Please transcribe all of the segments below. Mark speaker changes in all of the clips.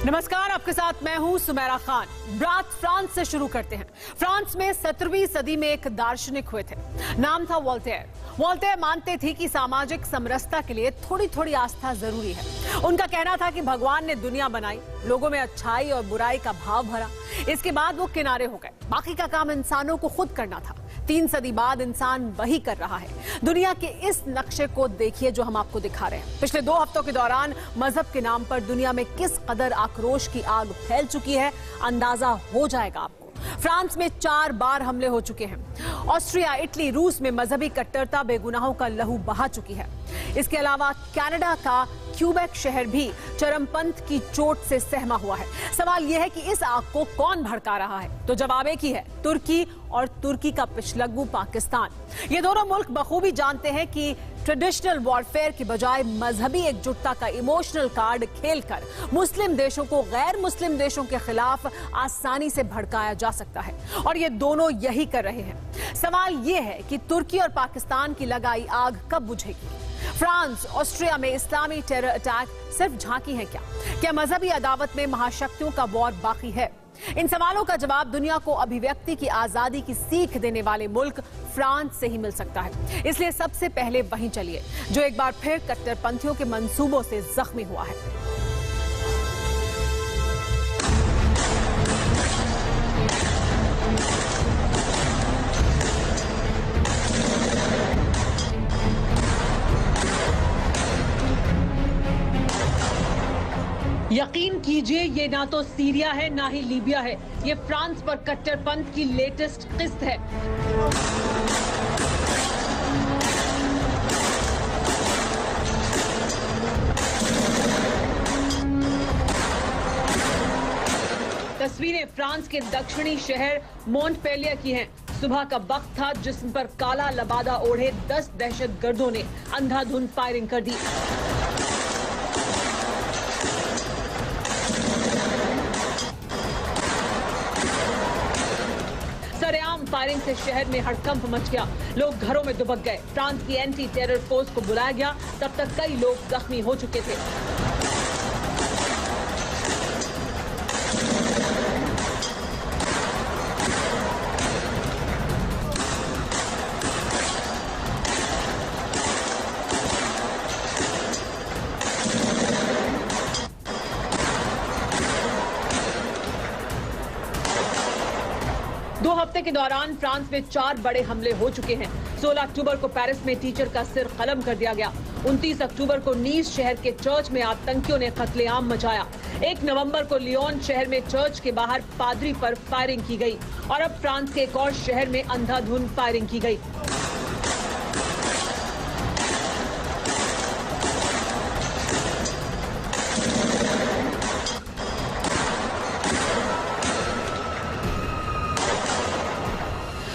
Speaker 1: नमस्कार, आपके साथ मैं हूं सुमेरा खान। बात फ्रांस से शुरू करते हैं। फ्रांस में 17वीं सदी में एक दार्शनिक हुए थे, नाम था वोल्टेयर। वोल्टेयर मानते थे कि सामाजिक समरसता के लिए थोड़ी थोड़ी आस्था जरूरी है। उनका कहना था कि भगवान ने दुनिया बनाई, लोगों में अच्छाई और बुराई का भाव भरा, इसके बाद वो किनारे हो गए। बाकी का काम इंसानों को खुद करना था। 3 सदी बाद इंसान वही कर रहा है। दुनिया के इस नक्शे को देखिए जो हम आपको दिखा रहे हैं। पिछले 2 हफ्तों के दौरान मजहब के नाम पर दुनिया में किस कदर आक्रोश की आग फैल चुकी है, अंदाजा हो जाएगा आपको। फ्रांस में 4 बार हमले हो चुके हैं। ऑस्ट्रिया, इटली, रूस में मजहबी कट्टरता बेगुनाहों का लहू बहा चुकी है। इसके अलावा कनाडा का क्यूबेक शहर भी चरमपंथ की चोट से सहमा हुआ है। सवाल यह है कि इस आग को कौन भड़का रहा है? तो जवाब एक ही है, तुर्की और तुर्की का पिछलग्गू पाकिस्तान। ये दोनों मुल्क बखूबी जानते हैं कि ट्रेडिशनल वॉरफेयर की बजाय मजहबी एकजुटता का इमोशनल कार्ड खेलकर मुस्लिम देशों को गैर मुस्लिम देशों के खिलाफ आसानी से भड़काया जा सकता है, और ये दोनों यही कर रहे हैं। सवाल ये है कि तुर्की और पाकिस्तान की लगाई आग कब बुझेगी? फ्रांस, ऑस्ट्रिया में इस्लामी टेरर अटैक सिर्फ झांकी है क्या मजहबी अदावत में महाशक्तियों का वॉर बाकी है? इन सवालों का जवाब दुनिया को अभिव्यक्ति की आजादी की सीख देने वाले मुल्क फ्रांस से ही मिल सकता है। इसलिए सबसे पहले वहीं चलिए जो एक बार फिर कट्टरपंथियों के मंसूबों से जख्मी हुआ है। यकीन कीजिए, ये ना तो सीरिया है ना ही लीबिया है, ये फ्रांस पर कट्टरपंथ की लेटेस्ट किस्त है। तस्वीरें फ्रांस के दक्षिणी शहर मोंटपेलियर की हैं। सुबह का वक्त था जिस्म पर काला लबादा ओढ़े 10 दहशतगर्दों ने अंधाधुंध फायरिंग कर दी। सरेआम फायरिंग से शहर में हड़कंप मच गया, लोग घरों में दुबक गए। फ्रांस की एंटी टेरर फोर्स को बुलाया गया, तब तक कई लोग जख्मी हो चुके थे। दो हफ्ते के दौरान फ्रांस में 4 बड़े हमले हो चुके हैं। 16 अक्टूबर को पेरिस में टीचर का सिर कलम कर दिया गया। 29 अक्टूबर को नीस शहर के चर्च में आतंकियों ने कत्लेआम मचाया। 1 नवंबर को लियोन शहर में चर्च के बाहर पादरी पर फायरिंग की गई, और अब फ्रांस के एक और शहर में अंधाधुंध फायरिंग की गई।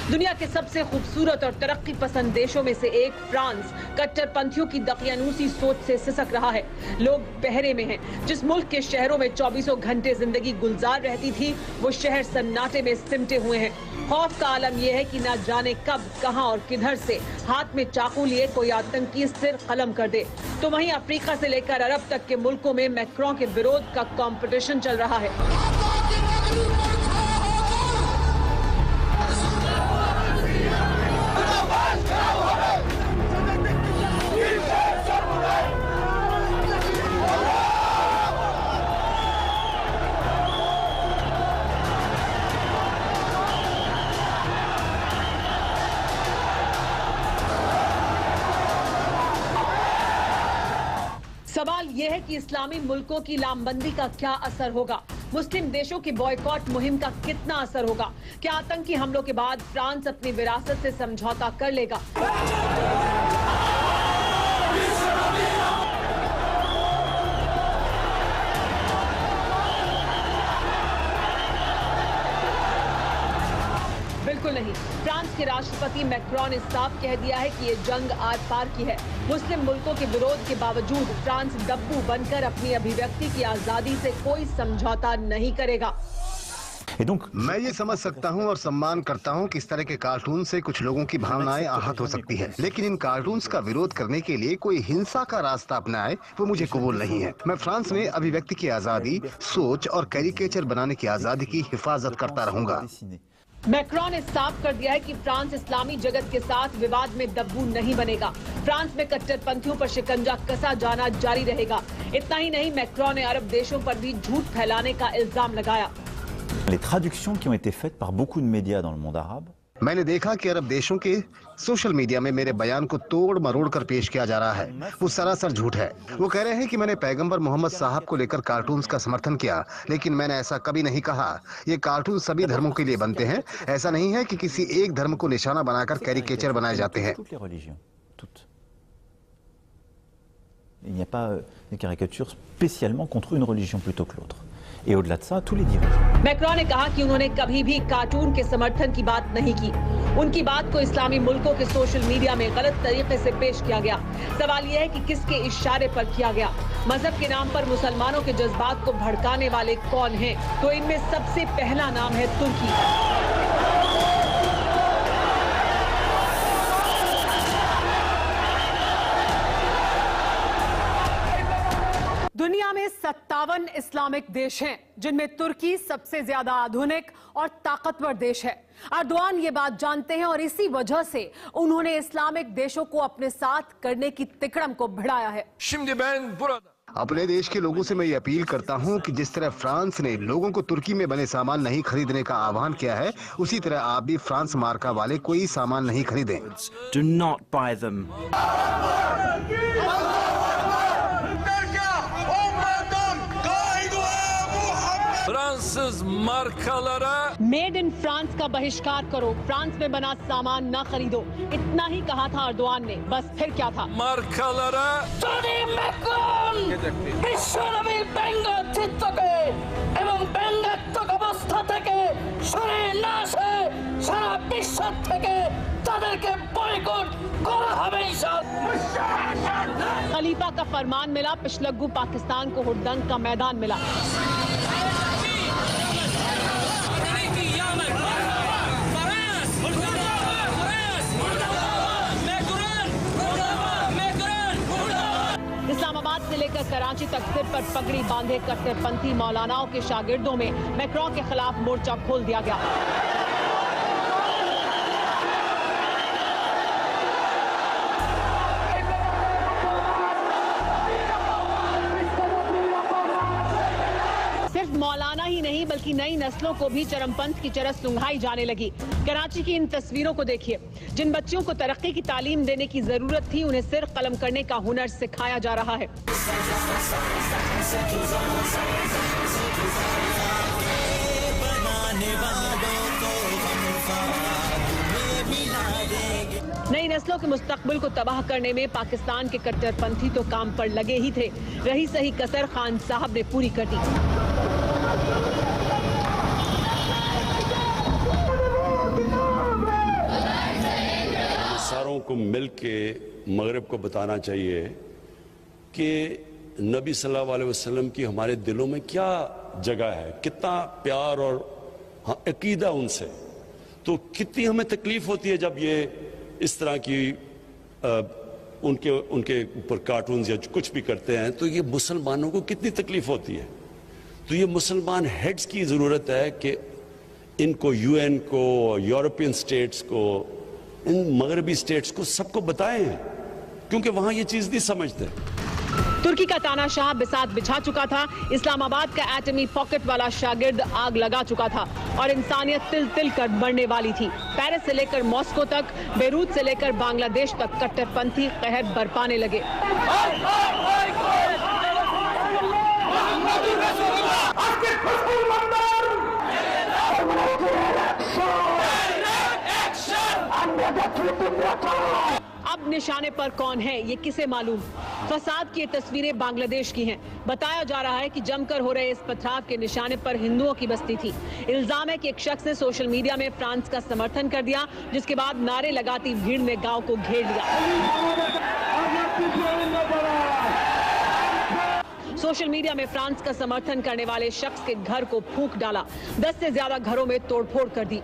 Speaker 1: दुनिया के सबसे खूबसूरत और तरक्की पसंद देशों में से एक फ्रांस कट्टरपंथियों की दकियानूसी सोच से सिसक रहा है। लोग पहरे में हैं। जिस मुल्क के शहरों में 24 घंटे जिंदगी गुलजार रहती थी, वो शहर सन्नाटे में सिमटे हुए हैं। खौफ का आलम यह है कि ना जाने कब, कहां और किधर से हाथ में चाकू लिए कोई आतंकी सिर कलम कर दे। तो वहीं अफ्रीका से लेकर अरब तक के मुल्कों में मैक्रों के विरोध का कंपटीशन चल रहा है। सवाल यह है कि इस्लामी मुल्कों की लामबंदी का क्या असर होगा? मुस्लिम देशों की बॉयकॉट मुहिम का कितना असर होगा? क्या आतंकी हमलों के बाद फ्रांस अपनी विरासत से समझौता कर लेगा? बिल्कुल नहीं। फ्रांस के राष्ट्रपति मैक्रों ने साफ कह दिया है कि ये जंग आर पार की है। मुस्लिम मुल्कों के विरोध के बावजूद फ्रांस डब्बू बनकर अपनी अभिव्यक्ति की आजादी से कोई समझौता नहीं करेगा।
Speaker 2: मैं ये समझ सकता हूँ और सम्मान करता हूँ कि इस तरह के कार्टून से कुछ लोगों की भावनाएं आहत हो सकती है, लेकिन इन कार्टून्स का विरोध करने के लिए कोई हिंसा का रास्ता अपनाए वो मुझे कबूल नहीं है। मैं फ्रांस में अभिव्यक्ति की आजादी, सोच और कैरिकेचर बनाने की आजादी की हिफाजत करता रहूंगा।
Speaker 1: मैक्रों ने साफ कर दिया है कि फ्रांस इस्लामी जगत के साथ विवाद में दब्बू नहीं बनेगा। फ्रांस में कट्टरपंथियों पर शिकंजा कसा जाना जारी रहेगा। इतना ही नहीं, मैक्रों ने अरब देशों पर भी झूठ फैलाने का इल्जाम लगाया।
Speaker 3: Les traductions qui ont été faites par beaucoup de médias dans le monde arabe.
Speaker 2: मैंने देखा कि अरब देशों के सोशल मीडिया में मेरे बयान को तोड़ मरोड़ कर पेश किया जा रहा है। वो सरासर झूठ है। वो कह रहे हैं कि मैंने पैगंबर मोहम्मद साहब को लेकर कार्टून्स का समर्थन किया, लेकिन मैंने ऐसा कभी नहीं कहा। ये कार्टून सभी धर्मों के लिए बनते हैं। ऐसा नहीं है कि किसी एक धर्म को निशाना बनाकर कैरिकेचर बनाए जाते हैं।
Speaker 3: Toutes les religions, toutes. Il n'y a pas de caricature spécialement contre une religion plutôt que l'autre. Et au-delà de ça, tous les dirigeants.
Speaker 1: Macron ने कहा कि उन्होंने कभी भी कार्टून के समर्थन की बात नहीं की। उनकी बात को इस्लामी मुल्कों के सोशल मीडिया में गलत तरीके से पेश किया गया। सवाल यह है कि किसके इशारे पर किया गया। मजहब के नाम पर मुसलमानों के जज्बात को भड़काने वाले कौन हैं? तो इनमें सबसे पहला नाम है तुर्की। दुनिया में 57 इस्लामिक देश हैं, जिनमें तुर्की सबसे ज्यादा आधुनिक और ताकतवर देश है। अर्दोआन ये बात जानते हैं और इसी वजह से उन्होंने इस्लामिक देशों को अपने साथ करने की तिकड़म को भिड़ाया है।
Speaker 2: अपने देश के लोगों से मैं ये अपील करता हूँ कि जिस तरह फ्रांस ने लोगों को तुर्की में बने सामान नहीं खरीदने का आह्वान किया है, उसी तरह आप भी फ्रांस मार्का वाले कोई सामान नहीं खरीदें।
Speaker 4: Do not buy them. फ्रांसिस मार्काlara
Speaker 1: मेड इन फ्रांस का बहिष्कार करो, फ्रांस में बना सामान ना खरीदो, इतना ही कहा था अर्दोआन ने। बस फिर क्या था?
Speaker 4: मार्काlara যদি ম্যাক্রন বিশ্বনবীর ব্যঙ্গাত্মকে এবং ব্যঙ্গাত্মক অবস্থা থেকে সরে না আসে, সারা বিশ্ব থেকে তাদেরকে বয়কট করা হবে ইনশাআল্লাহ।
Speaker 1: खलीफा का फरमान मिला, पिछलग्गू पाकिस्तान को हुड़दंग का मैदान मिला। इस्लामाबाद से लेकर कराची तक सिर पर पगड़ी बांधे कट्टरपंथी मौलानाओं के शागिर्दों में मैक्रों के खिलाफ मोर्चा खोल दिया गया। सिर्फ मौलाना ही नहीं बल्कि नई नस्लों को भी चरमपंथ की चरस सुंघाई जाने लगी। कराची की इन तस्वीरों को देखिए। जिन बच्चियों को तरक्की की तालीम देने की जरूरत थी, उन्हें सिर्फ कलम करने का हुनर सिखाया जा रहा है। नई नस्लों के मुस्तकबिल को तबाह करने में पाकिस्तान के कट्टरपंथी तो काम पर लगे ही थे, रही सही कसर खान साहब ने पूरी कर दी।
Speaker 5: सारों को मिलके मगरिब को बताना चाहिए कि नबी सल्लल्लाहु अलैहि वसल्लम की हमारे दिलों में क्या जगह है, कितना प्यार और अकीदा उनसे। तो कितनी हमें तकलीफ होती है जब ये इस तरह की उनके ऊपर कार्टून्स या कुछ भी करते हैं, तो ये मुसलमानों को कितनी तकलीफ होती है। तो ये मुसलमान हेड्स की ज़रूरत है कि इनको, यूएन को, यूरोपियन स्टेट्स को, इन मगरबी स्टेट्स को सबको बताएं, क्योंकि वहां ये चीज़ नहीं समझते।
Speaker 1: तुर्की का तानाशाह बिसात बिछा चुका था, इस्लामाबाद का एटमी पॉकेट वाला शागिर्द आग लगा चुका था और इंसानियत तिल तिल कर मरने वाली थी। पेरिस से लेकर मॉस्को तक, बेरूत से लेकर बांग्लादेश तक कट्टरपंथी कहर बरपाने लगे। अब निशाने पर कौन है, ये किसे मालूम। फसाद की तस्वीरें बांग्लादेश की हैं। बताया जा रहा है कि जमकर हो रहे इस पथराव के निशाने पर हिंदुओं की बस्ती थी। इल्जाम है कि एक शख्स ने सोशल मीडिया में फ्रांस का समर्थन कर दिया, जिसके बाद नारे लगाती भीड़ ने गांव को घेर लिया। सोशल मीडिया में फ्रांस का समर्थन करने वाले शख्स के घर को फूंक डाला। 10 से ज्यादा घरों में तोड़फोड़ कर दी।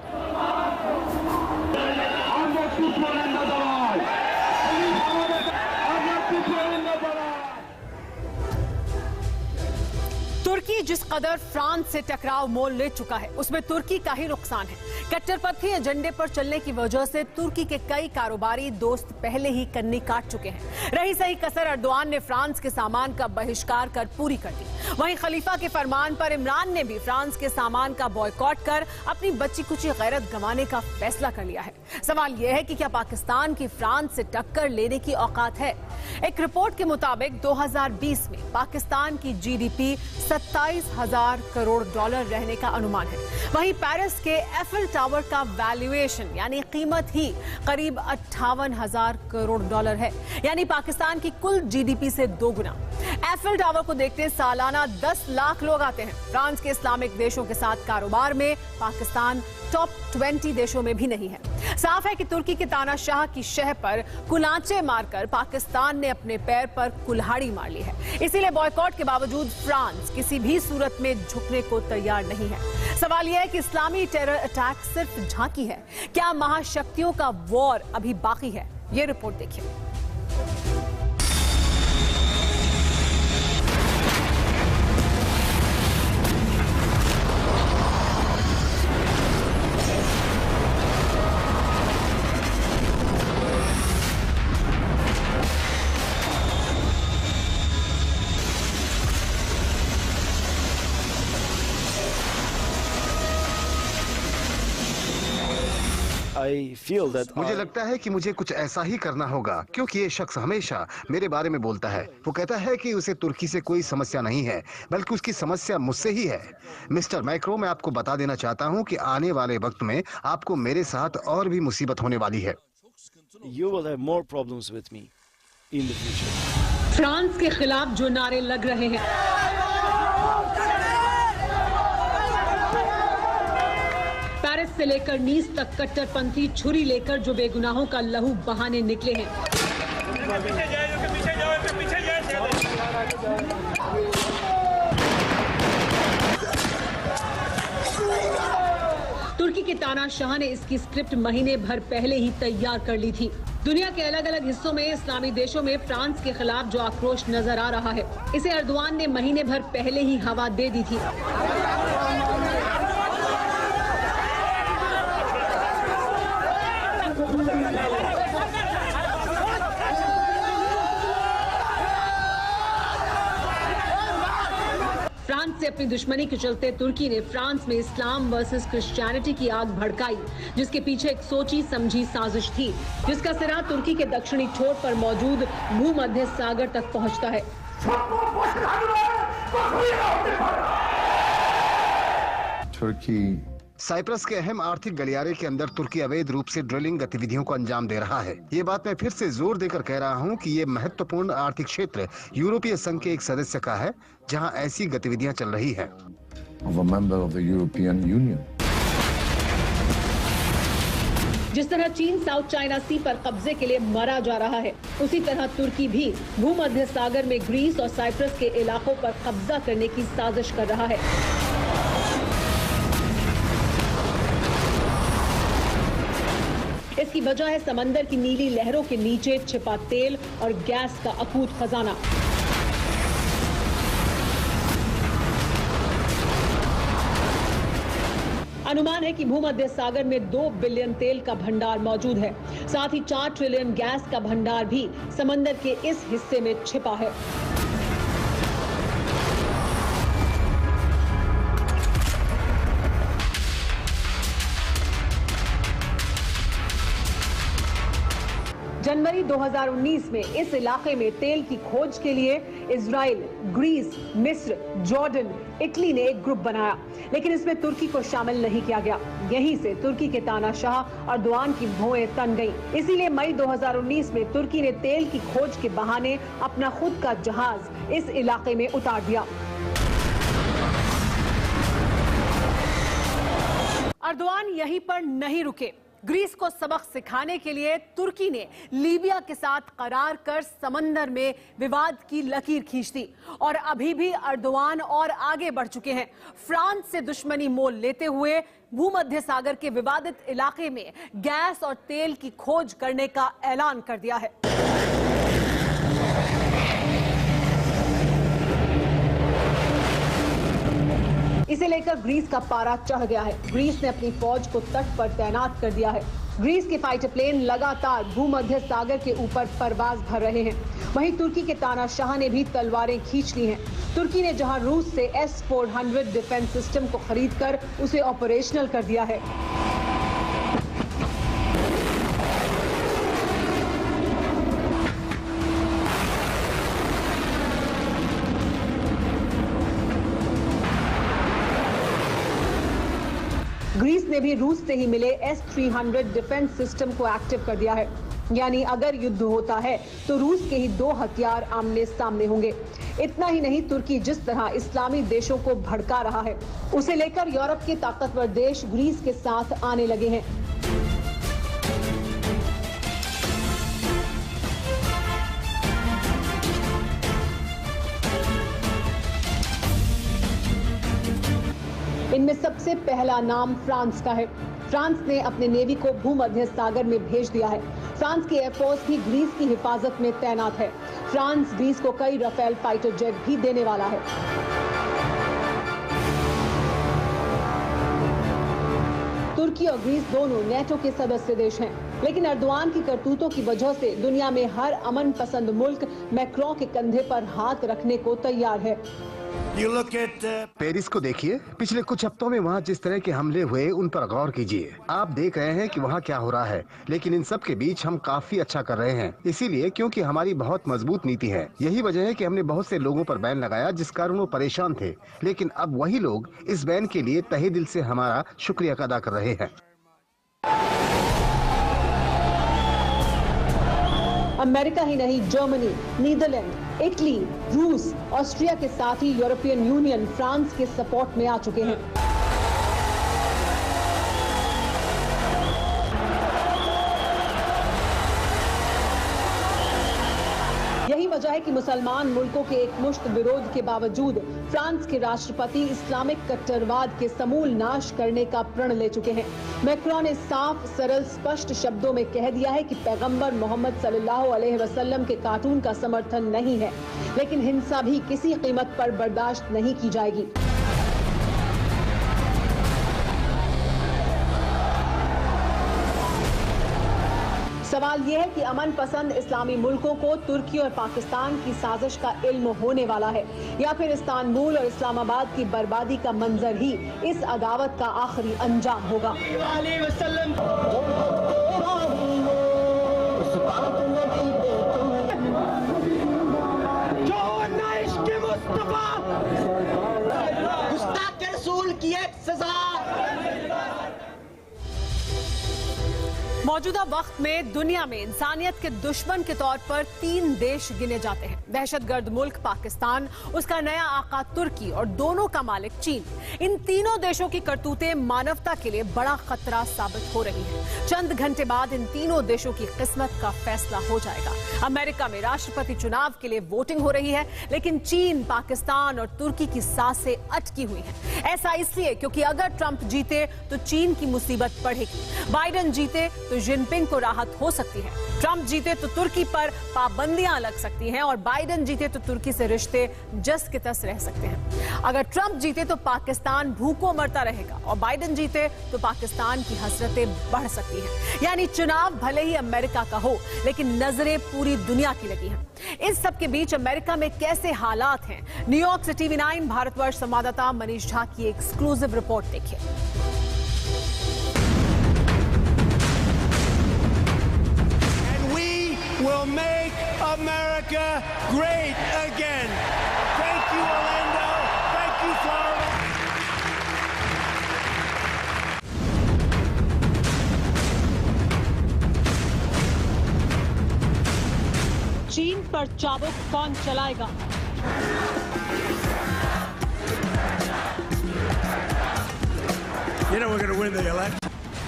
Speaker 1: तुर्की जिस कदर फ्रांस से टकराव मोल ले चुका है, उसमें तुर्की का ही नुकसान है। कट्टरपंथी एजेंडे पर चलने की वजह से तुर्की के कई कारोबारी दोस्त पहले ही कन्नी काट चुके हैं। रही सही कसर अर्दोआन ने फ्रांस के सामान का बहिष्कार कर पूरी कर दी। वहीं खलीफा के फरमान पर इमरान ने भी फ्रांस के सामान का बॉयकॉट कर अपनी बच्ची कुची गैरत गंवाने का फैसला कर लिया है। सवाल यह है कि क्या पाकिस्तान की फ्रांस से टक्कर लेने की औकात है? एक रिपोर्ट के मुताबिक 2020 में पाकिस्तान की जीडीपी 27,000 करोड़ डॉलर रहने का अनुमान है। वहीं पेरिस के एफिल टावर का वैल्यूएशन यानी कीमत ही करीब 58,000 करोड़ डॉलर है, यानी पाकिस्तान की कुल जीडीपी से 2 गुना। एफिल टावर को देखते सालाना 10 लाख लोग आते हैं। फ्रांस के इस्लामिक देशों के साथ कारोबार में पाकिस्तान टॉप 20 देशों में भी नहीं है। साफ है कि तुर्की के तानाशाह की शह पर कुलांचे मारकर पाकिस्तान ने अपने पैर पर कुल्हाड़ी मार ली है। इसीलिए बॉयकॉट के बावजूद फ्रांस किसी भी सूरत में झुकने को तैयार नहीं है। सवाल यह है कि इस्लामी टेरर अटैक सिर्फ झांकी है, क्या महाशक्तियों का वॉर अभी बाकी है? ये रिपोर्ट देखिए।
Speaker 2: मुझे लगता है कि मुझे कुछ ऐसा ही करना होगा, क्योंकि ये शख्स हमेशा मेरे बारे में बोलता है। वो कहता है कि उसे तुर्की से कोई समस्या नहीं है, बल्कि उसकी समस्या मुझसे ही है। मिस्टर मैक्रो, मैं आपको बता देना चाहता हूँ कि आने वाले वक्त में आपको मेरे साथ और भी मुसीबत होने वाली है।
Speaker 1: फ्रांस के खिलाफ जो नारे लग रहे हैं, पेरिस से लेकर नीस तक कट्टरपंथी छुरी लेकर जो बेगुनाहों का लहू बहाने निकले हैं। तुर्की के तानाशाह ने इसकी स्क्रिप्ट महीने भर पहले ही तैयार कर ली थी। दुनिया के अलग अलग हिस्सों में इस्लामी देशों में फ्रांस के खिलाफ जो आक्रोश नजर आ रहा है, इसे अर्दोआन ने महीने भर पहले ही हवा दे दी थी। फ्रांस से अपनी दुश्मनी के चलते तुर्की ने फ्रांस में इस्लाम वर्सेस क्रिश्चियनिटी की आग भड़काई, जिसके पीछे एक सोची समझी साजिश थी, जिसका सिरा तुर्की के दक्षिणी छोर पर मौजूद भूमध्य सागर तक पहुंचता है।
Speaker 2: तुर्की साइप्रस के अहम आर्थिक गलियारे के अंदर तुर्की अवैध रूप से ड्रिलिंग गतिविधियों को अंजाम दे रहा है। ये बात मैं फिर से जोर देकर कह रहा हूँ कि ये महत्वपूर्ण आर्थिक क्षेत्र यूरोपीय संघ के एक सदस्य का है, जहाँ ऐसी गतिविधियाँ चल रही है।
Speaker 1: जिस तरह चीन साउथ चाइना सी पर कब्जे के लिए मरा जा रहा है, उसी तरह तुर्की भी भूमध्य सागर में ग्रीस और साइप्रस के इलाकों पर कब्जा करने की साजिश कर रहा है। इसकी वजह है समंदर की नीली लहरों के नीचे छिपा तेल और गैस का अकूत खजाना। अनुमान है कि भूमध्य सागर में 2 बिलियन तेल का भंडार मौजूद है। साथ ही 4 ट्रिलियन गैस का भंडार भी समंदर के इस हिस्से में छिपा है। जनवरी 2019 में इस इलाके में तेल की खोज के लिए इजराइल, ग्रीस, मिस्र, जॉर्डन, इटली ने एक ग्रुप बनाया, लेकिन इसमें तुर्की को शामिल नहीं किया गया। यहीं से तुर्की के तानाशाह अर्दोआन की भौएं तन गईं। इसीलिए मई 2019 में तुर्की ने तेल की खोज के बहाने अपना खुद का जहाज इस इलाके में उतार दिया। अर्दोआन यहीं पर नहीं रुके। ग्रीस को सबक सिखाने के लिए तुर्की ने लीबिया के साथ करार कर समंदर में विवाद की लकीर खींच दी और अभी भी अर्दोआन और आगे बढ़ चुके हैं। फ्रांस से दुश्मनी मोल लेते हुए भूमध्य सागर के विवादित इलाके में गैस और तेल की खोज करने का ऐलान कर दिया है। इसे लेकर ग्रीस का पारा चढ़ गया है। ग्रीस ने अपनी फौज को तट पर तैनात कर दिया है। ग्रीस के फाइटर प्लेन लगातार भूमध्य सागर के ऊपर परवाज भर रहे हैं। वहीं तुर्की के तानाशाह ने भी तलवारें खींच ली हैं। तुर्की ने जहां रूस से S-400 डिफेंस सिस्टम को खरीदकर उसे ऑपरेशनल कर दिया है। ग्रीस ने भी रूस से ही मिले S-300 डिफेंस सिस्टम को एक्टिव कर दिया है। यानी अगर युद्ध होता है तो रूस के ही 2 हथियार आमने सामने होंगे। इतना ही नहीं, तुर्की जिस तरह इस्लामी देशों को भड़का रहा है, उसे लेकर यूरोप के ताकतवर देश ग्रीस के साथ आने लगे हैं। इनमें सबसे पहला नाम फ्रांस का है। फ्रांस ने अपने नेवी को भूमध्य सागर में भेज दिया है। फ्रांस की एयरफोर्स भी ग्रीस की हिफाजत में तैनात है। फ्रांस ग्रीस को कई राफेल फाइटर जेट भी देने वाला है। तुर्की और ग्रीस दोनों नेटो के सदस्य देश हैं, लेकिन अर्दोआन की करतूतों की वजह से दुनिया में हर अमन पसंद मुल्क मैक्रों के कंधे पर हाथ रखने को तैयार है।
Speaker 2: पेरिस को देखिए, पिछले कुछ हफ्तों में वहाँ जिस तरह के हमले हुए उन पर गौर कीजिए। आप देख रहे हैं कि वहाँ क्या हो रहा है, लेकिन इन सब के बीच हम काफी अच्छा कर रहे हैं। इसीलिए क्योंकि हमारी बहुत मजबूत नीति है। यही वजह है कि हमने बहुत से लोगों पर बैन लगाया जिस कारण वो परेशान थे, लेकिन अब वही लोग इस बैन के लिए तहे दिल से हमारा शुक्रिया अदा कर रहे हैं।
Speaker 1: अमेरिका ही नहीं, जर्मनी, नीदरलैंड, इटली, रूस, ऑस्ट्रिया के साथ ही यूरोपियन यूनियन फ्रांस के सपोर्ट में आ चुके हैं। यही वजह है कि मुसलमान मुल्कों के एकमुश्त विरोध के बावजूद फ्रांस के राष्ट्रपति इस्लामिक कट्टरवाद के समूल नाश करने का प्रण ले चुके हैं। मैक्रों ने साफ, सरल, स्पष्ट शब्दों में कह दिया है कि पैगंबर मोहम्मद सल्लल्लाहु अलैहि वसल्लम के कार्टून का समर्थन नहीं है, लेकिन हिंसा भी किसी कीमत पर बर्दाश्त नहीं की जाएगी। सवाल यह है कि अमन पसंद इस्लामी मुल्कों को तुर्की और पाकिस्तान की साजिश का इल्म होने वाला है, या फिर इस्तांबुल और इस्लामाबाद की बर्बादी का मंजर ही इस अदावत का आखिरी अंजाम होगा।
Speaker 6: गुस्ताख रसूल की एक सजा।
Speaker 1: मौजूदा वक्त में दुनिया में इंसानियत के दुश्मन के तौर पर 3 देश गिने जाते हैं। दहशतगर्द मुल्क पाकिस्तान, उसका नया आका तुर्की और दोनों का मालिक चीन। इन तीनों देशों की करतूतें मानवता के लिए बड़ा खतरा साबित हो रही हैं। चंद घंटे बाद इन तीनों देशों की किस्मत का फैसला हो जाएगा। अमेरिका में राष्ट्रपति चुनाव के लिए वोटिंग हो रही है, लेकिन चीन, पाकिस्तान और तुर्की की सांसें अटकी हुई हैं। ऐसा इसलिए क्योंकि अगर ट्रंप जीते तो चीन की मुसीबत बढ़ेगी, बाइडेन जीते तो जिनपिंग को राहत हो सकती है, ट्रंप जीते तो तुर्की पर पाबंदियां लग सकती हैं और बाइडेन जीते तो तुर्की से रिश्ते जस के तस रह सकते हैं। अगर ट्रंप जीते तो पाकिस्तान भूखों मरता रहेगा और बाइडेन जीते तो पाकिस्तान की हसरतें बढ़ सकती हैं। यानी चुनाव भले ही अमेरिका का हो, लेकिन नजरें पूरी दुनिया की लगी हैं। इस सब के बीच अमेरिका में कैसे हालात हैं, न्यूयॉर्क से TV9 भारतवर्ष संवाददाता मनीष झा की एक्सक्लूसिव रिपोर्ट देखिए।
Speaker 7: Will make America great again. Thank you, Orlando. Thank you, Florida.
Speaker 1: चीन पर चाबुक कौन चलाएगा?
Speaker 7: You know we're going to win the election.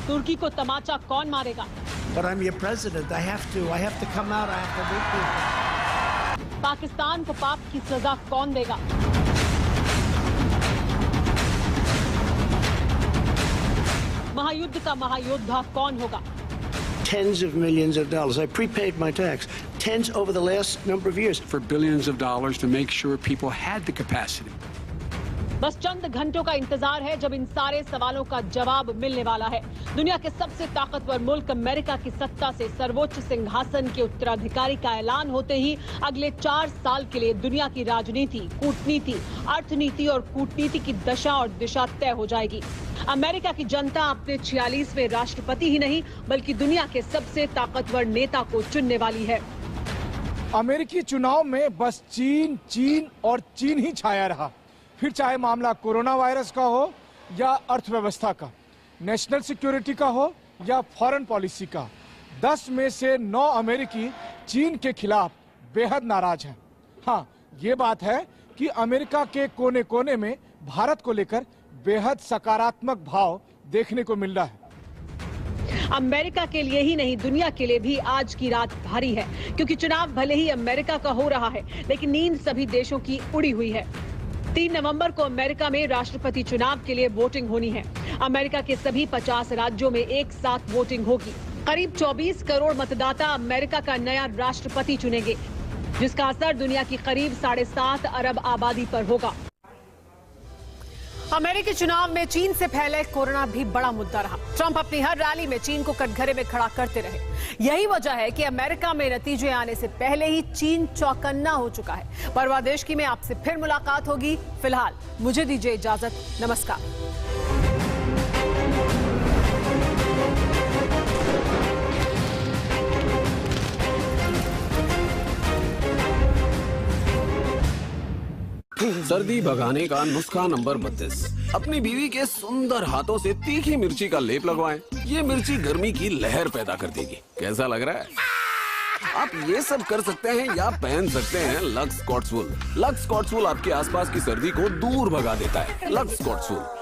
Speaker 1: तुर्की को तमाचा कौन मारेगा?
Speaker 7: But I'm your president. I have to come out. I have to meet people.
Speaker 1: Pakistan को पाप की सजा कौन देगा? महायुद्ध का महायोद्धा कौन होगा?
Speaker 7: Tens of millions of dollars. I prepaid my tax. Tens over the last number of years.
Speaker 6: For billions of dollars to make sure people had the capacity.
Speaker 1: बस चंद घंटों का इंतजार है जब इन सारे सवालों का जवाब मिलने वाला है। दुनिया के सबसे ताकतवर मुल्क अमेरिका की सत्ता से सर्वोच्च सिंहासन के उत्तराधिकारी का ऐलान होते ही अगले 4 साल के लिए दुनिया की राजनीति, कूटनीति, अर्थनीति और कूटनीति की दशा और दिशा तय हो जाएगी। अमेरिका की जनता अपने 46वें राष्ट्रपति ही नहीं बल्कि दुनिया के सबसे ताकतवर नेता को चुनने वाली है।
Speaker 8: अमेरिकी चुनाव में बस चीन, चीन और चीन ही छाया रहा, फिर चाहे मामला कोरोना वायरस का हो या अर्थव्यवस्था का, नेशनल सिक्योरिटी का हो या फॉरेन पॉलिसी का। 10 में से 9 अमेरिकी चीन के खिलाफ बेहद नाराज हैं। हाँ, ये बात है कि अमेरिका के कोने कोने में भारत को लेकर बेहद सकारात्मक भाव देखने को मिल रहा है।
Speaker 1: अमेरिका के लिए ही नहीं दुनिया के लिए भी आज की रात भारी है, क्योंकि चुनाव भले ही अमेरिका का हो रहा है लेकिन नींद सभी देशों की उड़ी हुई है। 3 नवंबर को अमेरिका में राष्ट्रपति चुनाव के लिए वोटिंग होनी है। अमेरिका के सभी 50 राज्यों में एक साथ वोटिंग होगी। करीब 24 करोड़ मतदाता अमेरिका का नया राष्ट्रपति चुनेंगे, जिसका असर दुनिया की करीब 7.5 अरब आबादी पर होगा। अमेरिकी चुनाव में चीन से फैले कोरोना भी बड़ा मुद्दा रहा। ट्रंप अपनी हर रैली में चीन को कटघरे में खड़ा करते रहे। यही वजह है कि अमेरिका में नतीजे आने से पहले ही चीन चौकन्ना हो चुका है। परवा देश की में आपसे फिर मुलाकात होगी। फिलहाल मुझे दीजिए इजाजत। नमस्कार।
Speaker 9: सर्दी भगाने का नुस्खा नंबर 32। अपनी बीवी के सुंदर हाथों से तीखी मिर्ची का लेप लगवाएं। ये मिर्ची गर्मी की लहर पैदा कर देगी। कैसा लग रहा है? आप ये सब कर सकते हैं या पहन सकते हैं लक्स कॉट्सवुल। लक्स कॉट्सवुल आपके आसपास की सर्दी को दूर भगा देता है। लक्स कॉट्सवुल।